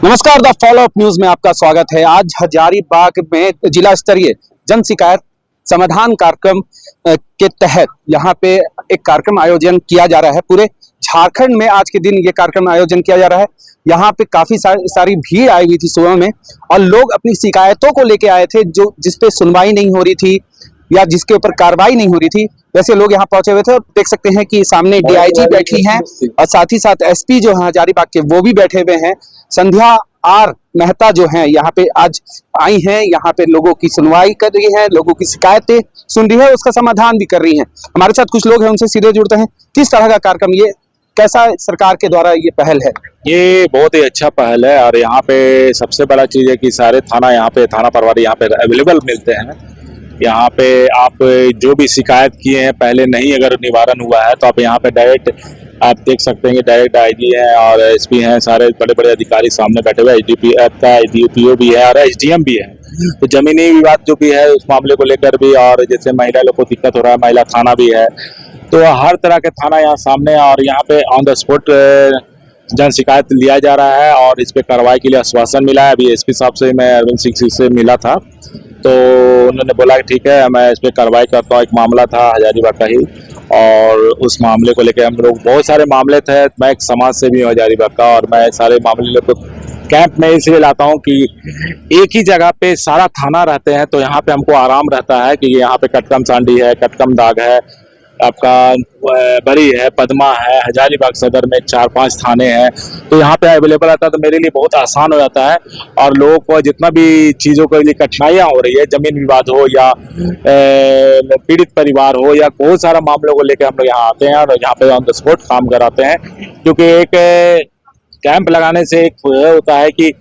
नमस्कार, the follow up news में आपका स्वागत है। आज हजारीबाग में जिला स्तरीय जन शिकायत समाधान कार्यक्रम के तहत यहाँ पे एक कार्यक्रम आयोजन किया जा रहा है। पूरे झारखंड में आज के दिन ये कार्यक्रम आयोजन किया जा रहा है। यहाँ पे काफी सारी भीड़ आई हुई थी सुबह में, और लोग अपनी शिकायतों को लेके आए थे जो जिसपे सुनवाई नहीं हो रही थी या जिसके ऊपर कार्रवाई नहीं हो रही थी। वैसे लोग यहाँ पहुंचे हुए थे, और देख सकते हैं कि सामने डीआईजी बैठी हैं और साथ ही साथ एसपी जो है हजारीबाग के वो भी बैठे हुए हैं। संध्या आर मेहता जो हैं यहाँ पे आज आई हैं, यहाँ पे लोगों की सुनवाई कर रही है, लोगों की शिकायतें सुन रही है, उसका समाधान भी कर रही हैं। हमारे साथ कुछ लोग हैं, उनसे सीधे जुड़ते हैं। किस तरह का कार्यक्रम, ये कैसा सरकार के द्वारा ये पहल है? ये बहुत ही अच्छा पहल है, और यहाँ पे सबसे बड़ा चीज है कि सारे थाना यहाँ पे थाना प्रभारी यहाँ पे अवेलेबल मिलते हैं। यहाँ पे आप जो भी शिकायत किए हैं पहले नहीं अगर निवारण हुआ है तो आप यहाँ पे डायरेक्ट आप देख सकते हैं कि डायरेक्ट आईजी हैं और एसपी हैं, सारे बड़े बड़े अधिकारी सामने बैठे हुए, एसडीपी का डीपीओ भी है और एसडीएम भी है। तो जमीनी विवाद जो भी है उस मामले को लेकर भी, और जैसे महिला लोग को दिक्कत हो रहा है, महिला थाना भी है, तो हर तरह के थाना यहाँ सामने, और यहाँ पे ऑन द स्पॉट जन शिकायत लिया जा रहा है और इस पे कार्रवाई के लिए आश्वासन मिला है। अभी एसपी साहब से मैं अरविंद सिंह से मिला था, तो उन्होंने बोला कि ठीक है मैं इस पे कार्रवाई करता हूँ। एक मामला था हजारीबाग का ही, और उस मामले को लेकर हम लोग बहुत सारे मामले थे। मैं एक समाज सेवी हूँ हजारीबाग का, और मैं सारे मामले लोग कैंप में इसलिए लाता हूँ कि एक ही जगह पे सारा थाना रहते हैं, तो यहाँ पे हमको आराम रहता है कि यहाँ पे कटकम सांडी है, कटकम दाग है, आपका बरी है, पदमा है, हजारीबाग सदर में 4-5 थाने हैं, तो यहाँ पे अवेलेबल रहता है। तो मेरे लिए बहुत आसान हो जाता है, और लोगों को जितना भी चीज़ों के लिए कठिनाइयाँ हो रही है, जमीन विवाद हो या पीड़ित परिवार हो या बहुत सारा मामलों को लेकर हम लोग यहाँ आते हैं और यहाँ पे ऑन द स्पॉट काम कराते हैं। क्योंकि एक कैंप लगाने से एक होता है कि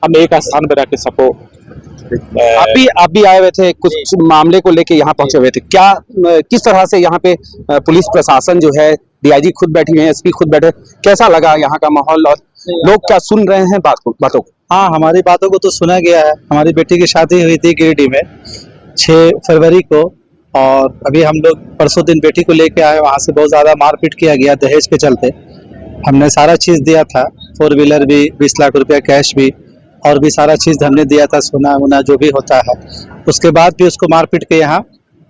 हम एक स्थान पर रह के सबको आप भी आए हुए थे, कुछ मामले को लेके यहाँ पहुंचे हुए थे। क्या किस तरह से यहाँ पे पुलिस प्रशासन जो है, डीआईजी खुद बैठी हुई है, एसपी खुद बैठे, कैसा लगा यहाँ का माहौल और लोग क्या सुन रहे हैं बातों को? हाँ, हमारी बातों को तो सुना गया है। हमारी बेटी की शादी हुई थी गिरिडीह में 6 फरवरी को, और अभी हम लोग परसों दिन बेटी को लेके आए। वहाँ से बहुत ज़्यादा मारपीट किया गया दहेज के चलते। हमने सारा चीज़ दिया था, 4 व्हीलर भी, 20 लाख रुपया कैश भी, और भी सारा चीज़ हमने दिया था, सोना वोना जो भी होता है। उसके बाद भी उसको मारपीट के यहाँ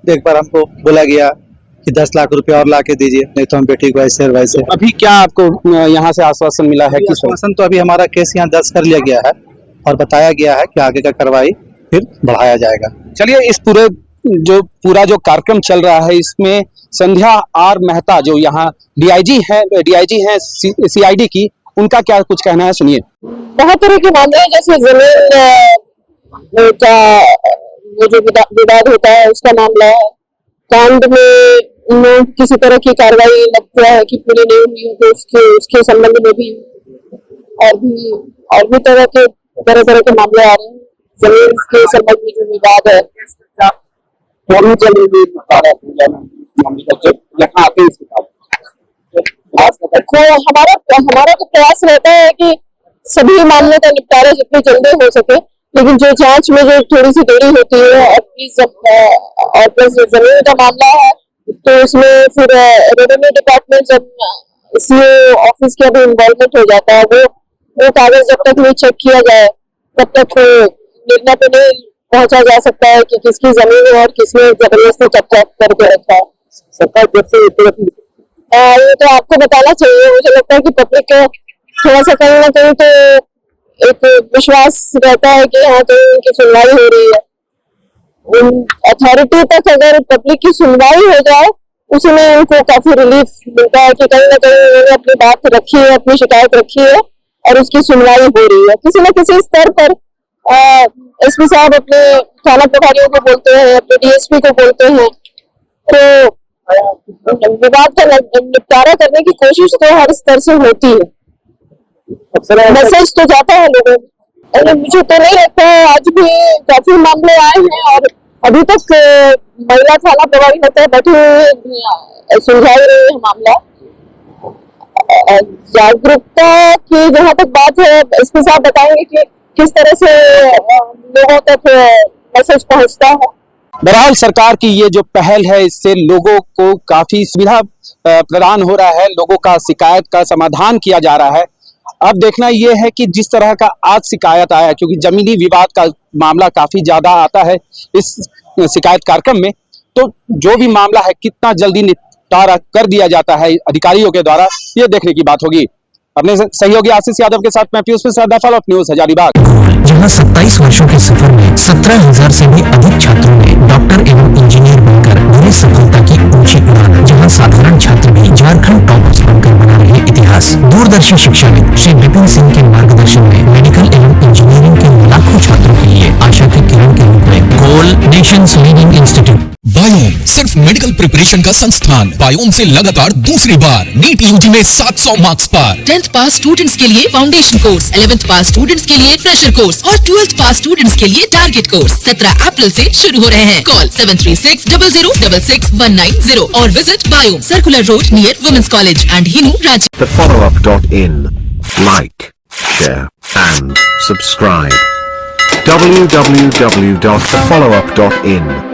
एक बार हमको बोला गया कि 10 लाख रुपया और ला के दीजिए, नहीं तो हम बेटी को ऐसे और वैसे। अभी क्या आपको यहाँ से आश्वासन मिला है? किस आश्वासन तो अभी हमारा केस यहाँ दर्ज कर लिया गया है और बताया गया है कि आगे का कार्रवाई फिर बढ़ाया जाएगा। चलिए, इस पूरा जो कार्यक्रम चल रहा है, इसमें संध्या आर मेहता जो यहाँ डीआईजी हैं सीआईडी की, उनका क्या कुछ कहना है, सुनिए। बहुत तरह के मामले हैं, जैसे जमीन का वो जो विवाद होता है उसका मामला है, कांड में किसी तरह की कार्रवाई लगता है कि पूरी नहीं हुई है तो उसके संबंध में भी और भी तरह के मामले आ रहे हैं। जमीन के संबंध में जो विवाद है, तो हमारा तो प्रयास रहता है कि सभी मामलों का निपटारा जितनी जल्दी हो सके, लेकिन जो जांच में जो थोड़ी सी देरी होती है, और प्लस जमीन का मामला है तो उसमें फिर रेवेन्यू डिपार्टमेंट जब सीओ ऑफिस का भी इन्वॉल्वमेंट हो जाता है। वो कागज जब तक नहीं चेक किया जाए तब तक निर्णय पे नहीं पहुंचा जा सकता है कि किसकी जमीन है और किसने जबरदस्ती कब्जा करके रखा है। सरकार जैसे ये तो आपको बताना चाहिए। मुझे लगता है कि पब्लिक का थोड़ा सा कहीं ना कहीं तो एक विश्वास रहता है कि हाँ कहीं उनकी सुनवाई हो रही है। उन अथॉरिटी तक अगर पब्लिक की सुनवाई हो जाए, उसमें उनको काफी रिलीफ मिलता है कि कहीं ना कहीं उन्होंने अपनी बात रखी है, अपनी शिकायत रखी है और उसकी सुनवाई हो रही है। किसी न किसी स्तर पर एसपी साहब अपने थाना प्रभारियों को बोलते हैं, अपने डीएसपी को बोलते हैं, तो विवाद का निपटारा करने की कोशिश तो हर स्तर से होती है। मैसेज तो जाता है लोगों को। मुझे तो नहीं लगता है, आज भी काफी मामले आए हैं और अभी तक महिला थाना प्रभारी होता है बैठे सुलझा रही है मामला। जागरूकता की जहाँ तक बात है, एसपी साहब बताएंगे कि किस तरह से लोगों तक मैसेज पहुंचता है। बहरहाल सरकार की ये जो पहल है, इससे लोगों को काफी सुविधा प्रदान हो रहा है, लोगों का शिकायत का समाधान किया जा रहा है। अब देखना ये है कि जिस तरह का आज शिकायत आया, क्योंकि जमीनी विवाद का मामला काफी ज्यादा आता है इस शिकायत कार्यक्रम में, तो जो भी मामला है कितना जल्दी निपटारा कर दिया जाता है अधिकारियों के द्वारा, ये देखने की बात होगी। अपने सहयोगी आशीष यादव के साथ मैं पीयूष प्रसाद, फॉलोअप न्यूज हजारीबाग। जहां 27 वर्षों के सफर में 17,000 से भी अधिक छात्रों ने डॉक्टर एवं इंजीनियर बनकर बड़ी सफलता की ऊंची उड़ान, जहां साधारण छात्र भी झारखंड टॉपर्स बनकर बना रहे इतिहास। दूरदर्शी शिक्षाविद श्री विपिन सिंह के मार्गदर्शन में मेडिकल एवं इंजीनियरिंग के लाखों छात्रों के लिए आशा की किरण के रूप में गोल नेशंस लीडिंग इंस्टीट्यूट। बायोम सिर्फ मेडिकल प्रिपरेशन का संस्थान। बायोम से लगातार दूसरी बार नीट यूजी में 700 मार्क्स पार। 10th पास स्टूडेंट्स के लिए फाउंडेशन कोर्स, 11th पास स्टूडेंट्स के लिए फ्रेशर कोर्स और 12th पास स्टूडेंट्स के लिए टारगेट कोर्स 17 अप्रैल से शुरू हो रहे हैं। कॉल 7360066190 और visit Biome, circular road near women's college and Hinoo Ranchi. thefollowup.in. Like, share and subscribe. www.thefollowup.in